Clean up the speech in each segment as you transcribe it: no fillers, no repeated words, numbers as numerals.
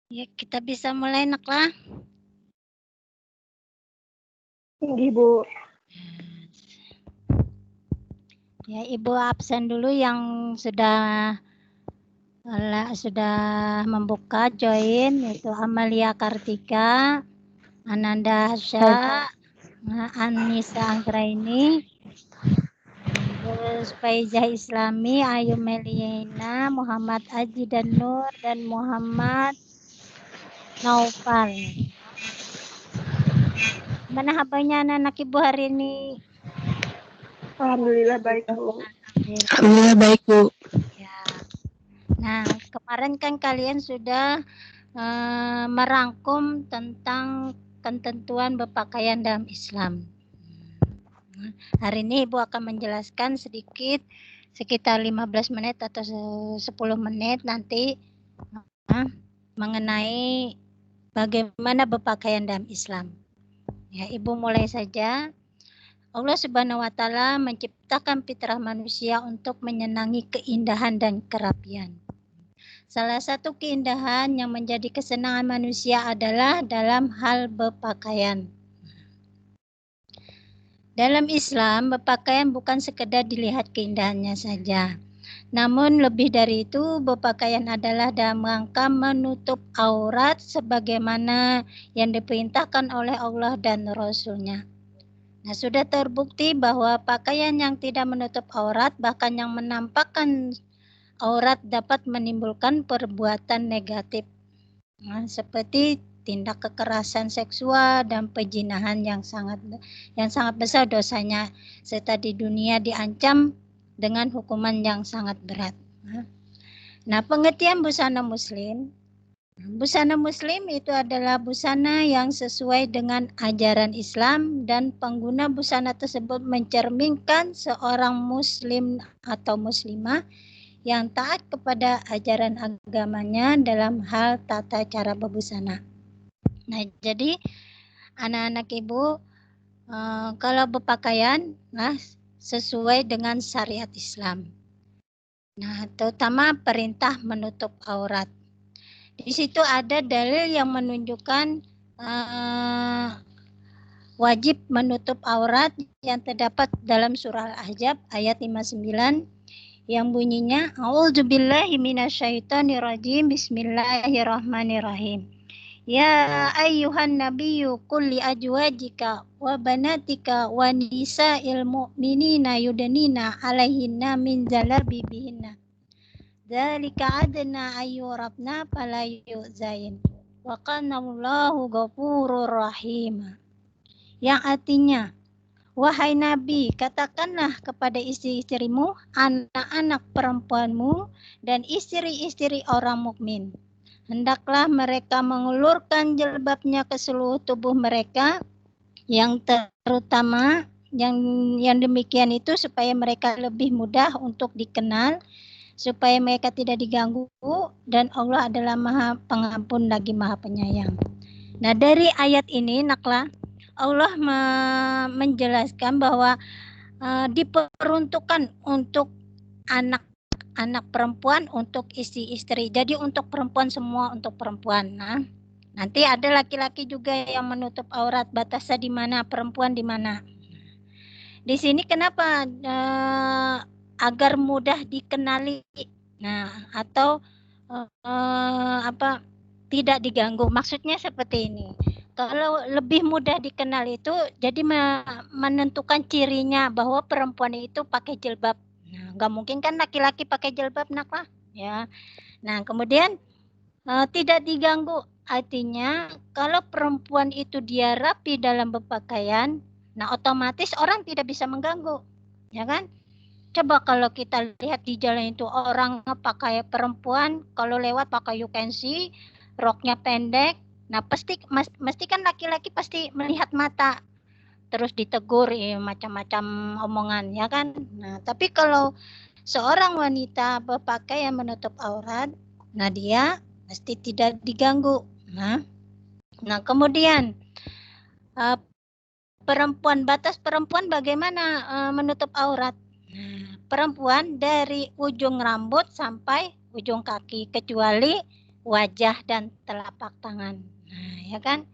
Ya, kita bisa mulai Naklah. Tinggi, Bu. Ya, Ibu absen dulu yang sudah membuka join, yaitu Amalia Kartika, Ananda Hasya, Anissa Anggraini, terus Faizah Islami, Ayu Meliana, Muhammad Aji dan Nur, dan Muhammad Naufal. Mana kabarnya anak-anak Ibu hari ini? Alhamdulillah baik, Bu. Alhamdulillah baik, Bu. Ya. Nah, kemarin kan kalian sudah merangkum tentang ketentuan berpakaian dalam Islam. Hari ini Ibu akan menjelaskan sedikit, sekitar 15 menit atau 10 menit nanti mengenai bagaimana berpakaian dalam Islam. Ya, Ibu mulai saja. Allah Subhanahu wa Ta'ala menciptakan fitrah manusia untuk menyenangi keindahan dan kerapian. Salah satu keindahan yang menjadi kesenangan manusia adalah dalam hal berpakaian. Dalam Islam, berpakaian bukan sekedar dilihat keindahannya saja. Namun lebih dari itu, berpakaian adalah dalam rangka menutup aurat sebagaimana yang diperintahkan oleh Allah dan Rasul-Nya. Nah, sudah terbukti bahwa pakaian yang tidak menutup aurat, bahkan yang menampakkan aurat dapat menimbulkan perbuatan negatif. Nah, seperti tindak kekerasan seksual dan pezinahan yang sangat besar dosanya, serta di dunia diancam dengan hukuman yang sangat berat. Nah, pengertian busana muslim. Busana muslim itu adalah busana yang sesuai dengan ajaran Islam dan pengguna busana tersebut mencerminkan seorang muslim atau muslimah yang taat kepada ajaran agamanya dalam hal tata cara berbusana. Nah, jadi anak-anak Ibu kalau berpakaian sesuai dengan syariat Islam. Nah, terutama perintah menutup aurat. Di situ ada dalil yang menunjukkan wajib menutup aurat yang terdapat dalam surah Al-Ahzab ayat 59 yang bunyinya A'udzubillahi minasyaitonirrajim Bismillahirrahmanirrahim. Ya ayyuhan nabiyyu qul li azwajika wa banatika wa nisa'il mu'minina yudnina 'alaihinna min jalabibihinna. Dzalika adna ayyurabna fala yu'zain. Wa kanallahu ghafurur rahim. Yang artinya, wahai Nabi, katakanlah kepada istri-istrimu, anak-anak perempuanmu, dan istri-istri orang mukmin. Hendaklah mereka mengulurkan jilbabnya ke seluruh tubuh mereka, yang terutama yang demikian itu supaya mereka lebih mudah untuk dikenal, supaya mereka tidak diganggu, dan Allah adalah Maha Pengampun lagi Maha Penyayang. Nah, dari ayat ini Naklah, Allah menjelaskan bahwa diperuntukkan untuk anak perempuan, untuk istri-istri. Jadi untuk perempuan semua, untuk perempuan. Nah, nanti ada laki-laki juga yang menutup aurat, batasnya di mana, perempuan di mana. Di sini kenapa agar mudah dikenali, atau tidak diganggu. Maksudnya seperti ini. Kalau lebih mudah dikenal itu, jadi menentukan cirinya bahwa perempuan itu pakai jilbab. Nah, nggak mungkin kan laki-laki pakai jilbab, Naklah, ya. Nah, kemudian tidak diganggu, artinya kalau perempuan itu dia rapi dalam berpakaian, nah otomatis orang tidak bisa mengganggu, ya kan? Coba kalau kita lihat di jalan itu orang pakai perempuan, kalau lewat pakai you can see, roknya pendek, nah mesti kan laki-laki pasti melihat mata, terus ditegur macam-macam omongan, ya kan? Nah, tapi kalau seorang wanita berpakaian menutup aurat, nah dia pasti tidak diganggu. Nah kemudian batas perempuan bagaimana menutup aurat? Perempuan dari ujung rambut sampai ujung kaki, kecuali wajah dan telapak tangan. Nah, ya kan?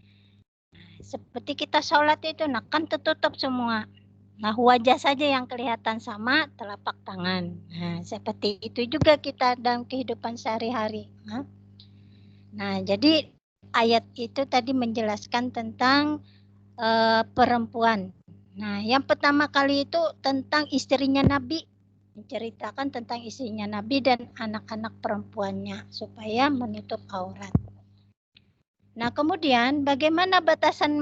Seperti kita sholat itu, nah kan tertutup semua. Nah, wajah saja yang kelihatan sama telapak tangan. Nah, seperti itu juga kita dalam kehidupan sehari-hari. Nah, jadi ayat itu tadi menjelaskan tentang perempuan. Nah, yang pertama kali itu tentang istrinya Nabi, menceritakan tentang istrinya Nabi dan anak-anak perempuannya supaya menutup aurat. Nah, kemudian bagaimana batasan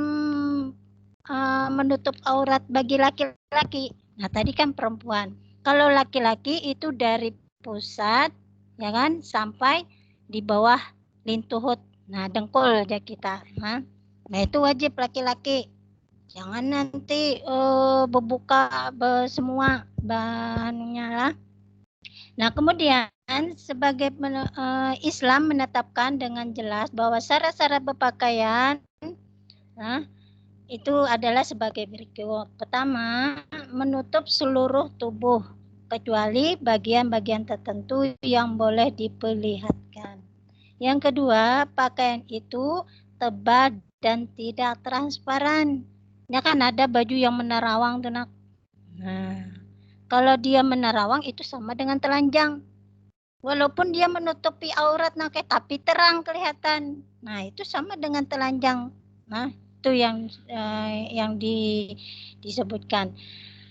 menutup aurat bagi laki-laki? Nah, tadi kan perempuan. Kalau laki-laki itu dari pusat, ya kan, sampai di bawah lintuhut. Nah, dengkul aja kita. Nah, itu wajib laki-laki. Jangan nanti berbuka semua bahannya lah. Nah, kemudian sebagai Islam menetapkan dengan jelas bahwa syarat-syarat berpakaian itu adalah sebagai berikut. Pertama, menutup seluruh tubuh kecuali bagian-bagian tertentu yang boleh diperlihatkan. Yang kedua, pakaian itu tebal dan tidak transparan. Ya kan ada baju yang menerawang tuh nak. Nah, kalau dia menerawang itu sama dengan telanjang. Walaupun dia menutupi aurat nak, tapi terang kelihatan. Nah, itu sama dengan telanjang. Nah, itu yang disebutkan.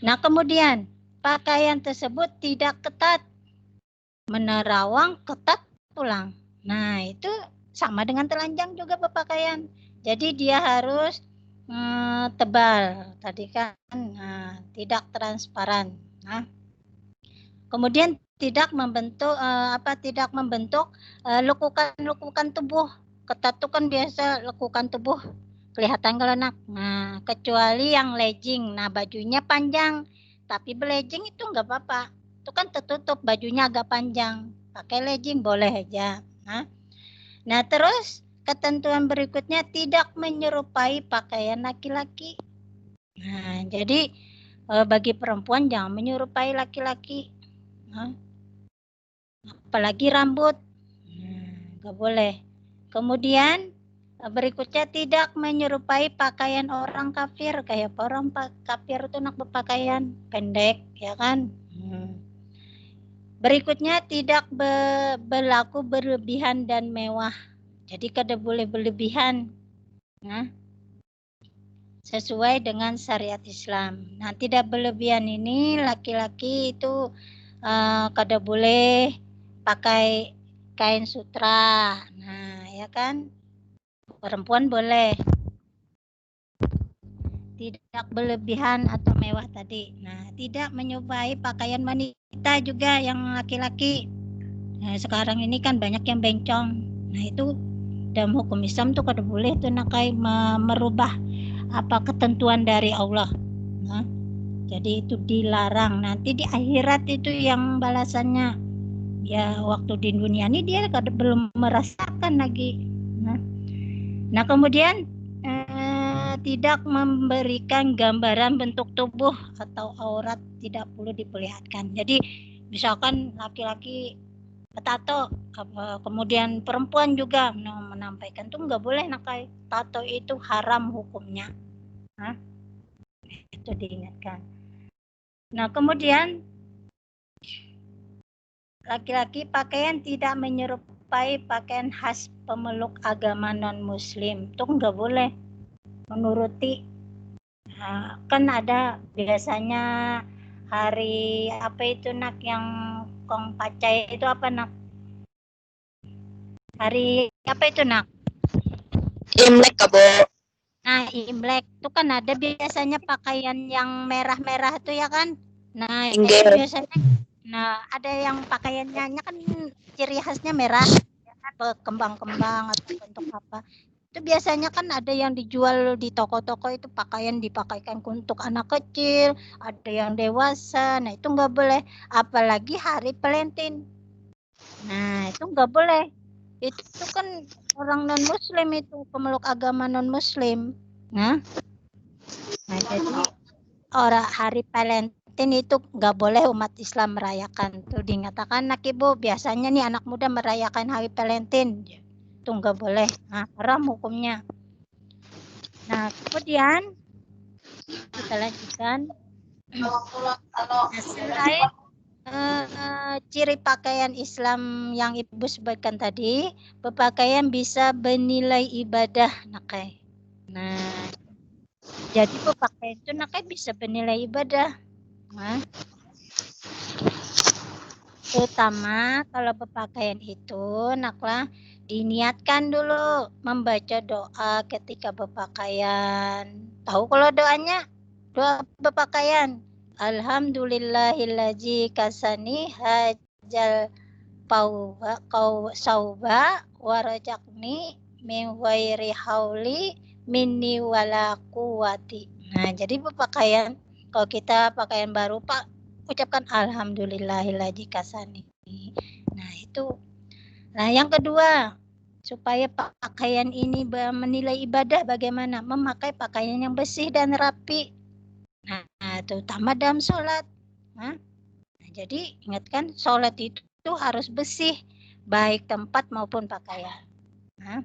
Nah, kemudian pakaian tersebut tidak ketat. Menerawang, ketat pulang. Nah, itu sama dengan telanjang juga berpakaian. Jadi dia harus tebal tadi kan, tidak transparan. Nah, kemudian tidak membentuk lekukan tubuh. Ketat itu kan biasa lekukan tubuh kelihatan kalau nak. Nah, kecuali yang legging. Nah, bajunya panjang, tapi belegging itu nggak apa-apa. Itu kan tertutup, bajunya agak panjang. Pakai legging boleh aja. Nah, terus ketentuan berikutnya tidak menyerupai pakaian laki-laki. Nah, jadi bagi perempuan jangan menyerupai laki-laki. Apalagi rambut. Nggak boleh. Kemudian berikutnya tidak menyerupai pakaian orang kafir. Kayak orang kafir itu nak berpakaian pendek, ya kan? Berikutnya tidak berlaku berlebihan dan mewah. Jadi kada boleh berlebihan. Sesuai dengan syariat Islam. Nah, tidak berlebihan ini laki-laki itu kada boleh pakai kain sutra. Nah, ya kan? Perempuan boleh. Tidak berlebihan atau mewah tadi. Nah, tidak menyerupai pakaian wanita juga yang laki-laki. Nah, sekarang ini kan banyak yang bencong. Nah, itu dalam hukum Islam tuh kada boleh tuh nakai merubah ketentuan dari Allah. Nah, jadi itu dilarang. Nanti di akhirat itu yang balasannya. Ya waktu di dunia ini dia belum merasakan lagi. Nah kemudian tidak memberikan gambaran bentuk tubuh atau aurat tidak perlu diperlihatkan. Jadi misalkan laki-laki tato, kemudian perempuan juga menampaikan tuh nggak boleh nakai. Tato itu haram hukumnya. Itu diingatkan. Nah kemudian laki-laki pakaian tidak menyerupai pakaian khas pemeluk agama non-muslim. Itu nggak boleh menuruti. Nah, kan ada biasanya hari apa itu nak yang kong pacai itu apa nak? Hari apa itu nak? Imlek kabo. Nah, Imlek itu kan ada biasanya pakaian yang merah-merah itu ya kan? Nah, itu biasanya ada yang pakaiannya kan ciri khasnya merah, ya kan? Kembang-kembang atau bentuk apa. Itu biasanya kan ada yang dijual di toko-toko itu pakaian dipakaikan untuk anak kecil, ada yang dewasa. Nah, itu nggak boleh. Apalagi hari Valentine. Nah, itu nggak boleh. Itu kan orang non-muslim itu, pemeluk agama non-muslim. Nah jadi orang hari Valentine itu nggak boleh umat Islam merayakan. Tuh dinyatakan nak ibu, biasanya nih anak muda merayakan hari Valentine. itu nggak boleh. Nah, haram hukumnya. Nah, kemudian kita lanjutkan. Nah, selain ciri pakaian Islam yang Ibu sebutkan tadi, berpakaian bisa bernilai ibadah, nakai. Nah, jadi berpakaian itu nakai bisa bernilai ibadah. Nah, terutama kalau berpakaian itu naklah diniatkan dulu membaca doa ketika berpakaian. Tahu kalau doanya? Doa berpakaian. Alhamdulillahillazi kasani hajal kau sauba warajakni min ghairi hauli minni wala quwati. Nah, jadi berpakaian kalau kita pakaian baru Pak ucapkan alhamdulillahillazi kasani. Nah, itu. Nah, yang kedua, supaya pakaian ini menilai ibadah bagaimana? Memakai pakaian yang bersih dan rapi. Nah, terutama dalam sholat. Nah, jadi ingatkan sholat itu harus bersih, baik tempat maupun pakaian. Nah,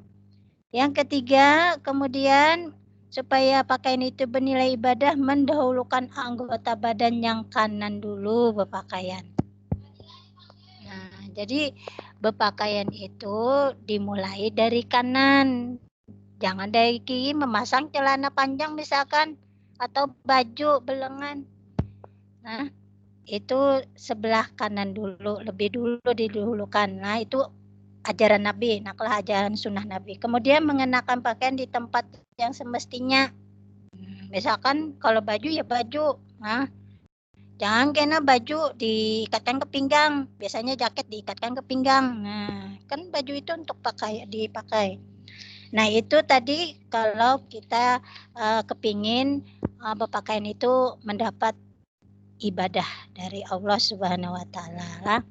yang ketiga, kemudian supaya pakaian itu bernilai ibadah, mendahulukan anggota badan yang kanan dulu berpakaian. Nah, jadi berpakaian itu dimulai dari kanan. Jangan dari kiri memasang celana panjang misalkan atau baju belengan. Nah, itu sebelah kanan dulu, lebih dulu didahulukan. Nah, itu ajaran Nabi, naklah ajaran sunnah Nabi. Kemudian mengenakan pakaian di tempat yang semestinya. Misalkan kalau baju ya baju. Nah, jangan kena baju diikatkan ke pinggang. Biasanya jaket diikatkan ke pinggang. Nah, kan baju itu untuk dipakai. Nah, itu tadi kalau kita kepingin berpakaian itu mendapat ibadah dari Allah Subhanahu wa taala.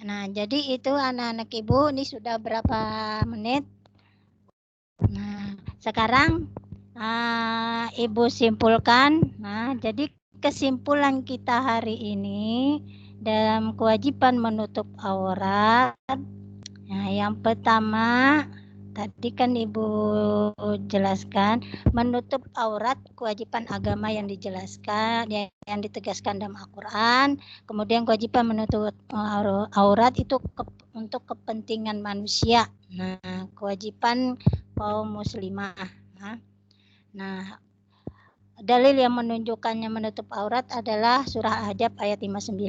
Nah, jadi itu anak-anak Ibu, ini sudah berapa menit? Nah, sekarang Ibu simpulkan. Nah, jadi kesimpulan kita hari ini dalam kewajiban menutup aurat. Nah, yang pertama tadi kan Ibu jelaskan menutup aurat kewajiban agama yang dijelaskan yang ditegaskan dalam Al-Qur'an. Kemudian kewajiban menutup aurat itu untuk kepentingan manusia. Nah, kewajiban kaum muslimah. Nah, dalil yang menunjukkannya menutup aurat adalah surah Ahzab ayat 59.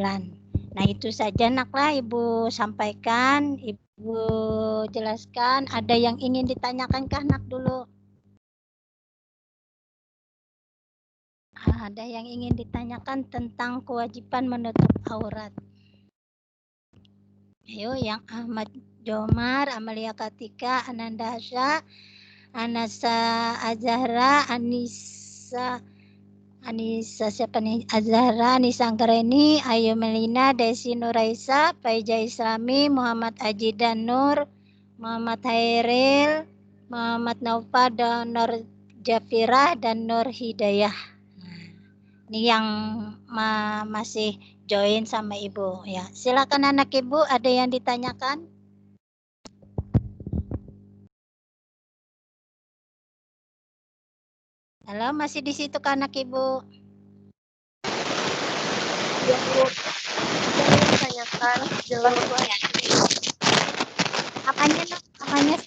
Nah, itu saja naklah Ibu sampaikan, Ibu jelaskan. Ada yang ingin ditanyakan kah nak dulu? Ada yang ingin ditanyakan tentang kewajiban menutup aurat? Ayo, yang Ahmad Jomar, Amalia Katika, Ananda Hasya, Anasa Azahra, Anissa siapa nih? Azhara, Anissa Anggreni, Ayu Melina, Desi Nuraisa, Faiza Islami, Muhammad Aji dan Nur, Muhammad Hairil, Muhammad Naufa, dan Nur Jafirah dan Nur Hidayah. Nah, ini yang masih join sama Ibu ya. Silakan anak Ibu, ada yang ditanyakan? Halo, masih di situ kan anak Ibu? Ya, Bu. Saya tanyakan jelas Bu. Namanya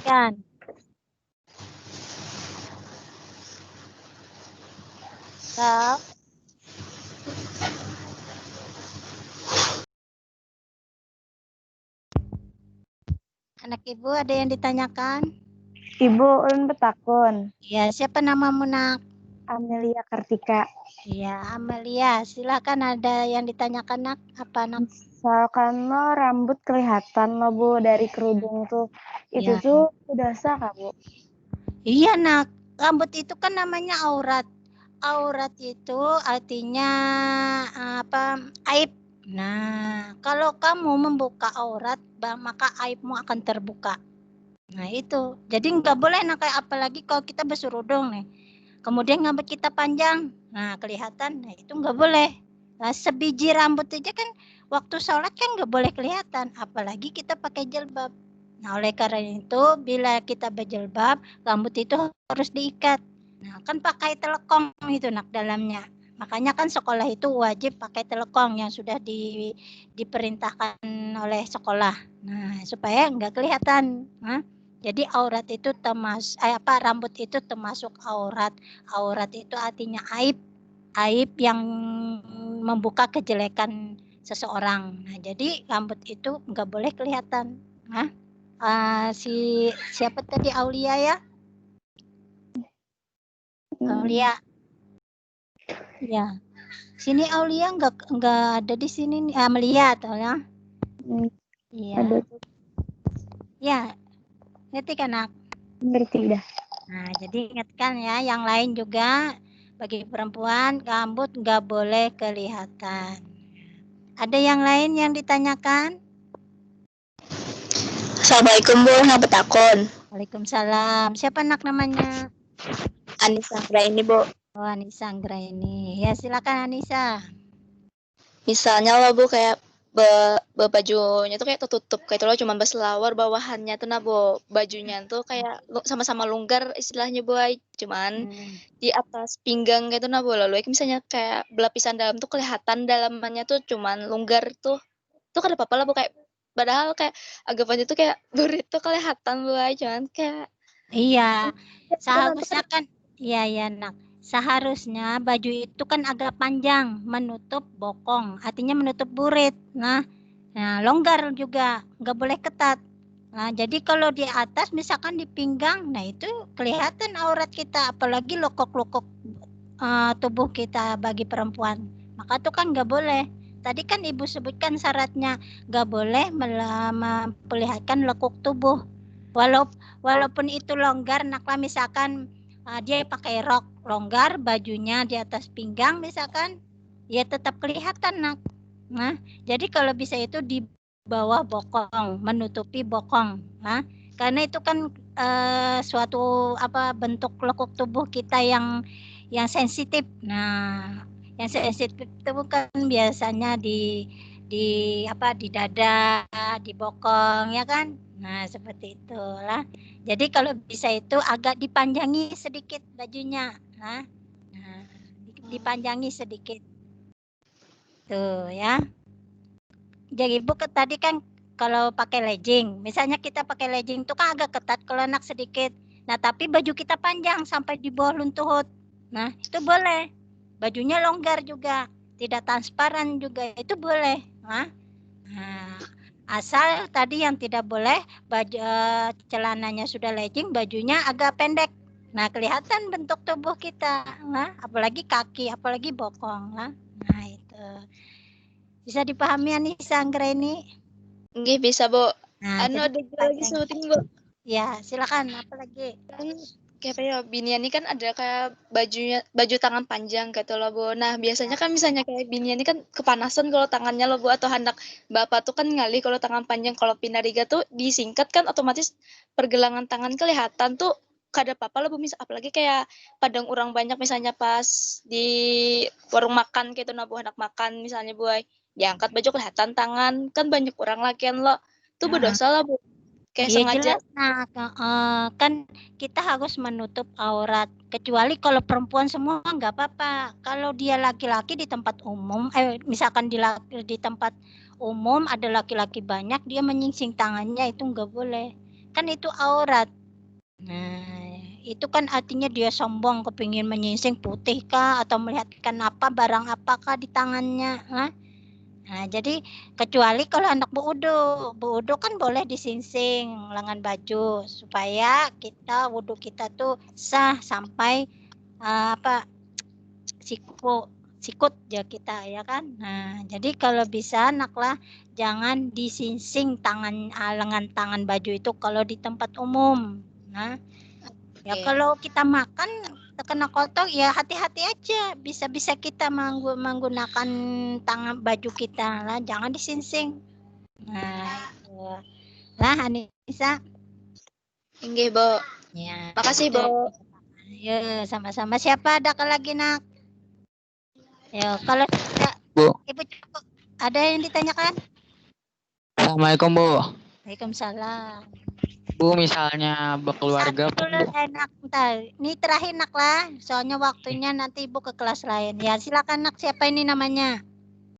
kan. Halo. Anak Ibu ada yang ditanyakan? Ibu ulun betakun. Ya, siapa namamu nak? Amelia Kartika. Ya, Amelia. Silakan ada yang ditanyakan nak? Apa nak? Misalkan lo rambut kelihatan lo Bu dari kerudung tuh. Itu Ya. tuh udah sah Kak Bu? Iya nak. Rambut itu kan namanya aurat. Aurat itu artinya apa? Aib. Nah, kalau kamu membuka aurat, maka aibmu akan terbuka. Nah itu, jadi nggak boleh nak kayak apalagi kalau kita berserudung nih, kemudian rambut kita panjang, nah kelihatan, nah itu nggak boleh. Nah, sebiji rambut aja kan waktu sholat kan nggak boleh kelihatan, apalagi kita pakai jilbab. Nah, oleh karena itu, bila kita berjilbab, rambut itu harus diikat. Nah, kan pakai telekong itu nak dalamnya. Makanya kan sekolah itu wajib pakai telekong yang sudah diperintahkan oleh sekolah. Nah, supaya nggak kelihatan. Nah, jadi aurat itu rambut itu termasuk aurat. Aurat itu artinya aib, aib yang membuka kejelekan seseorang. Nah, jadi rambut itu nggak boleh kelihatan. Nah, siapa tadi Aulia ya? Aulia. Ya. Sini Aulia nggak ada di sini nih. Melihat ya. Iya. Ada. Ya. Ngerti kan, Nak? Ngerti dah. Nah, jadi ingatkan ya, yang lain juga bagi perempuan rambut nggak boleh kelihatan. Ada yang lain yang ditanyakan? Assalamualaikum Bu, yang petakon. Waalaikumsalam. Siapa nak namanya? Anissa ini Bu. Oh, Anissa ini. Ya, silakan Anissa. Misalnya lo Bu kayak bajunya tuh kayak tertutup kayak itu lo cuma berselawar bawahannya tuh Bu, bajunya tuh kayak sama-sama longgar istilahnya Bu, cuman di atas pinggang gitu Bu, lalu misalnya kayak belapisan dalam tuh kelihatan dalamannya tuh cuman longgar tuh kada apa-apa lah Bu, kayak padahal kayak anggapannya tuh kayak burit tuh kelihatan Bu, cuman kayak iya, seharusnya kan iya nak. Seharusnya baju itu kan agak panjang, menutup bokong, artinya menutup burit. Nah, longgar juga, nggak boleh ketat. Nah, jadi kalau di atas misalkan di pinggang, nah itu kelihatan aurat kita, apalagi lokok-lokok tubuh kita bagi perempuan. Maka itu kan nggak boleh. Tadi kan Ibu sebutkan syaratnya, nggak boleh memperlihatkan lekuk tubuh. Walaupun itu longgar, naklah misalkan dia pakai rok longgar, bajunya di atas pinggang misalkan, ya tetap kelihatan nak. Nah, jadi kalau bisa itu di bawah bokong, menutupi bokong. Nah, karena itu kan suatu bentuk lekuk tubuh kita yang sensitif. Nah, yang sensitif itu bukan biasanya di dada, di bokong ya kan. Nah, seperti itulah. Jadi kalau bisa itu agak dipanjangi sedikit bajunya. Nah dipanjangi sedikit. Tuh ya. Jadi Ibu tadi kan kalau pakai legging, misalnya kita pakai legging itu kan agak ketat kalau anak sedikit. Nah, tapi baju kita panjang sampai di bawah luntuhut. Nah, itu boleh. Bajunya longgar juga, tidak transparan juga, itu boleh. Nah, asal tadi yang tidak boleh baju celananya sudah legging, bajunya agak pendek. Nah, kelihatan bentuk tubuh kita. Nah, apalagi kaki, apalagi bokong. Nah, itu. Bisa dipahami Anissa Anggreni? Nggih bisa Bu. Nah, ada lagi sebutin Bu. Ya, silakan. Apa lagi? Kayak apa ya, binian ini kan ada kayak baju tangan panjang gitu loh Bu. Nah, biasanya kan misalnya kayak binian ini kan kepanasan kalau tangannya loh Bu, atau hendak bapak tuh kan ngalih kalau tangan panjang, kalau pinariga tuh disingkat kan otomatis pergelangan tangan kelihatan tuh kada apa-apa loh Bu, apalagi kayak padang orang banyak misalnya pas di warung makan gitu nah Bu, hendak makan misalnya Bu, diangkat baju kelihatan tangan, kan banyak orang lakian lo. Tuh berdosa lah Bu. Kayak Iya sengaja. jelas, nah kan kita harus menutup aurat. Kecuali kalau perempuan semua nggak apa-apa. Kalau dia laki-laki di tempat umum, misalkan di tempat umum ada laki-laki banyak, dia menyingsing tangannya itu nggak boleh. Kan itu aurat. Nah, itu kan artinya dia sombong, kepingin menyingsing putih kah atau melihatkan apa barang apakah di tangannya. Nah, jadi kecuali kalau anak bu kan boleh disingsing lengan baju supaya wudhu kita tuh sah sampai sikut ya kita ya kan. Nah, jadi kalau bisa naklah jangan disingsing lengan tangan baju itu kalau di tempat umum. Nah, ya kalau kita makan terkena kotor ya hati-hati aja, bisa kita menggunakan tangan baju kita lah, jangan disingsing. Nah, itu. Lah Anissa. Nggih, Bu. Ya. Makasih, Bu. Ya, sama-sama. Siapa ada lagi nak? Ya, kalau Bu. Ibu Ada yang ditanyakan? Assalamualaikum Bu. Waalaikumsalam. Bu, misalnya berkeluarga Satu dulu enak, bentar. Ini terakhir nak lah, soalnya waktunya nanti ibu ke kelas lain. Ya silakan nak, siapa ini namanya?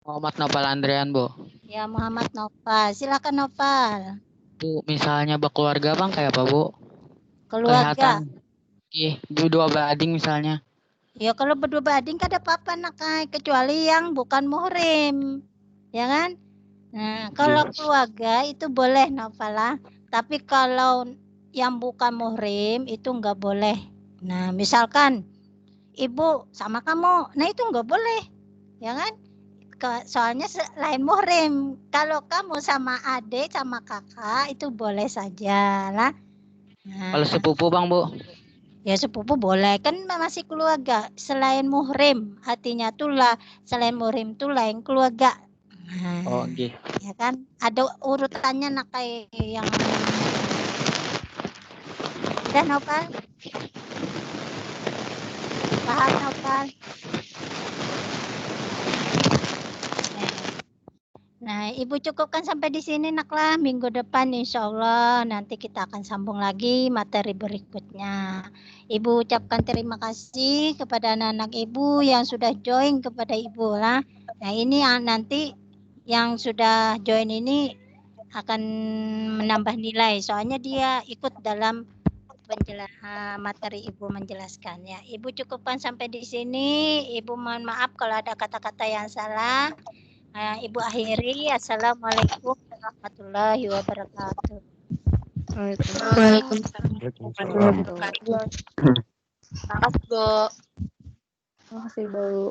Muhammad Nopal Andrian Bu. Ya Muhammad Nopal, silakan Nopal. Bu, misalnya berkeluarga bang kayak apa Bu? Keluarga. Ih, berdua berading misalnya. Ya kalau berdua berading kan ada apa-apa nak, kecuali yang bukan muhrim, ya kan? Nah kalau keluarga itu boleh Nopal lah, tapi kalau yang bukan muhrim itu nggak boleh. Nah misalkan ibu sama kamu, nah itu nggak boleh, ya kan? Soalnya lain muhrim. Kalau kamu sama adik sama kakak itu boleh saja lah. Nah, Kalau sepupu bang Bu? Ya sepupu boleh, kan masih keluarga. Selain muhrim, artinya itulah selain muhrim itu lain keluarga. Nah, Oh gitu. Ya kan, ada urutannya nak kayak yang udah Nopal. Paham Nopal? Nah, Ibu cukupkan sampai di sini naklah. Minggu depan insya Allah nanti kita akan sambung lagi materi berikutnya. Ibu ucapkan terima kasih kepada anak-anak Ibu yang sudah join kepada Ibu lah. Nah, ini yang nanti yang sudah join ini akan menambah nilai. Soalnya dia ikut dalam materi Ibu menjelaskan ya. Ibu cukupkan sampai di sini. Ibu mohon maaf kalau ada kata-kata yang salah. Ibu akhiri. Assalamualaikum warahmatullahi wabarakatuh. Waalaikumsalam. Terima Makasih, Bu. kasih, Bu.